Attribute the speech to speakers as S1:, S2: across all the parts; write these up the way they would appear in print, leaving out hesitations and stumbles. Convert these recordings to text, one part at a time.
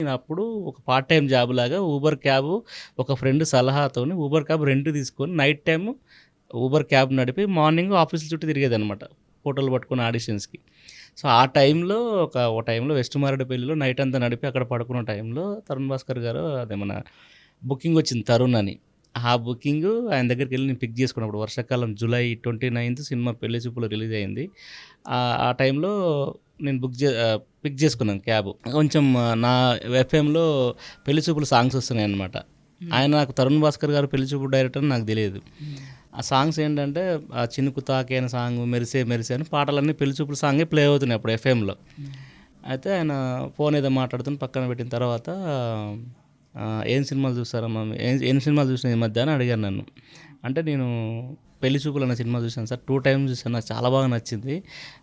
S1: నేను అప్పుడు ఒక పార్ట్ టైమ్ జాబ్ లాగా ఊబర్ క్యాబ్ ఒక ఫ్రెండ్ సలహాతోని ఊబర్ క్యాబ్ రెంట్ తీసుకొని నైట్ టైము ఊబర్ క్యాబ్ నడిపి మార్నింగ్ ఆఫీసుల చుట్టూ తిరిగేదనమాట. ఫోటోలు పట్టుకొని ఆడిషన్స్‌కి. సో, ఆ టైంలో ఒక టైంలో వెస్ట్ మారేడుపల్లిలో నైట్ అంతా నడిపి అక్కడ పడుకున్న టైంలో తరుణ్ భాస్కర్ గారు అదే మన బుకింగ్ వచ్చింది 'తరుణ్' అని. ఆ బుకింగు ఆయన దగ్గరికెళ్ళి నేను పిక్ చేసుకున్నప్పుడు వర్షాకాలం జూలై 29థ్ సినిమా 'పెళ్లి చూపులు' రిలీజ్ అయింది. ఆ టైంలో నేను పిక్ చేసుకున్నాను క్యాబ్. కొంచెం నా ఎఫ్ఎంలో 'పెళ్లి చూపులు' సాంగ్స్ వస్తున్నాయన్నమాట. ఆయన నాకు తరుణ్ భాస్కర్ గారు 'పెళ్లి చూపులు' డైరెక్టర్ అని నాకు తెలియదు. ఆ సాంగ్స్ ఏంటంటే 'చినుకు తాకే' అనే సాంగ్, 'మెరిసే మెరిసే' అని పాటలన్నీ 'పెళ్లి చూపులు' సాంగే ప్లే అవుతున్నాయి అప్పుడు ఎఫ్ఎంలో. అయితే ఆయన ఫోన్ ఏదో మాట్లాడుతూనే పక్కన పెట్టిన తర్వాత "ఏం సినిమాలు చూస్తారమ్మా ఏం సినిమాలు చూసినావు ఈ మధ్య" అని అడిగారు నన్ను. అంటే నేను 'పెళ్లి చూపులు' అనే సినిమా చూశాను సార్. 2 టైమ్స్ చూశాను. నాకు చాలా బాగా నచ్చింది.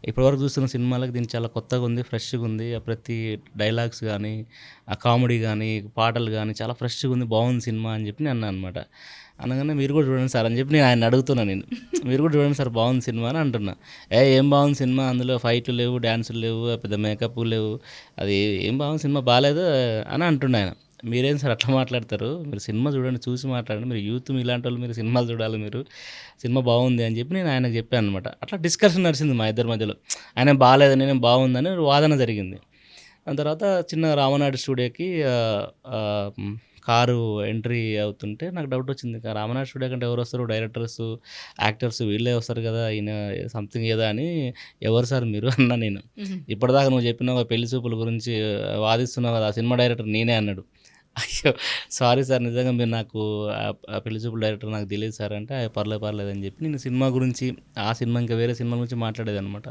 S1: ఇప్పటివరకు చూస్తున్న సినిమాలకు దీనికి చాలా కొత్తగా ఉంది, ఫ్రెష్‌గా ఉంది. ప్రతి డైలాగ్స్ గానీ, ఆ కామెడీ గానీ, పాటలు గానీ చాలా ఫ్రెష్‌గా ఉంది, బాగుంది సినిమా అని చెప్పి నేను అన్నా అనమాట. అనగానే "మీరు కూడా చూడండి సార్" అని చెప్పి నేను ఆయన్ని అడుగుతున్నా నేను. "మీరు కూడా చూడండి సార్ బాగుంది సినిమా" అని అంటున్నా. ఏం బాగుంది సినిమా, అందులో ఫైట్లు లేవు, డాన్సులు లేవు, పెద్ద మేకప్‌లు లేవు. అది ఏం బాగుంది సినిమా బాలేదు అని అంటుండు ఆయన. "మీరేం సార్ అట్లా మాట్లాడతారు? మీరు సినిమా చూడండి, చూసి మాట్లాడండి. మీరు యూత్ మీలాంటోళ్ళు, మీరు సినిమాలు చూడాలి మీరు. సినిమా బాగుంది" అని చెప్పి నేను ఆయనకు చెప్పాను అనమాట. అట్లా డిస్కషన్ నడిచింది మా ఇద్దరి మధ్యలో. ఆయన బాలేదు, నేనేం బాగుందని వాదన జరిగింది. దాని తర్వాత చిన్నగా రామనాయుడు స్టూడియోకి కారు ఎంట్రీ అవుతుంటే నాకు డౌట్ వచ్చింది. రామనాయుడు స్టూడియో కంటే ఎవరొస్తారు? డైరెక్టర్స్, యాక్టర్స్ వీళ్ళే వస్తారు కదా! ఈయన సంథింగ్ ఏదో అని "ఎవరు సార్ మీరు" అన్నా నేను. "ఇప్పటిదాకా నువ్వు చెప్పినావు పెళ్లి చూపుల గురించి వాదిస్తున్నావు కదా! ఆ సినిమా డైరెక్టర్ నేనే" అన్నాడు. అయ్యో! సారీ సార్ నిజంగా మీరు నాకు ఆ పెళ్లి చూపుల డైరెక్టర్ నాకు తెలీదు సార్ అంటే, పర్లేదు పర్లేదు అని చెప్పి నేను సినిమా గురించి, ఆ సినిమా ఇంకా వేరే సినిమా గురించి మాట్లాడేదనమాట.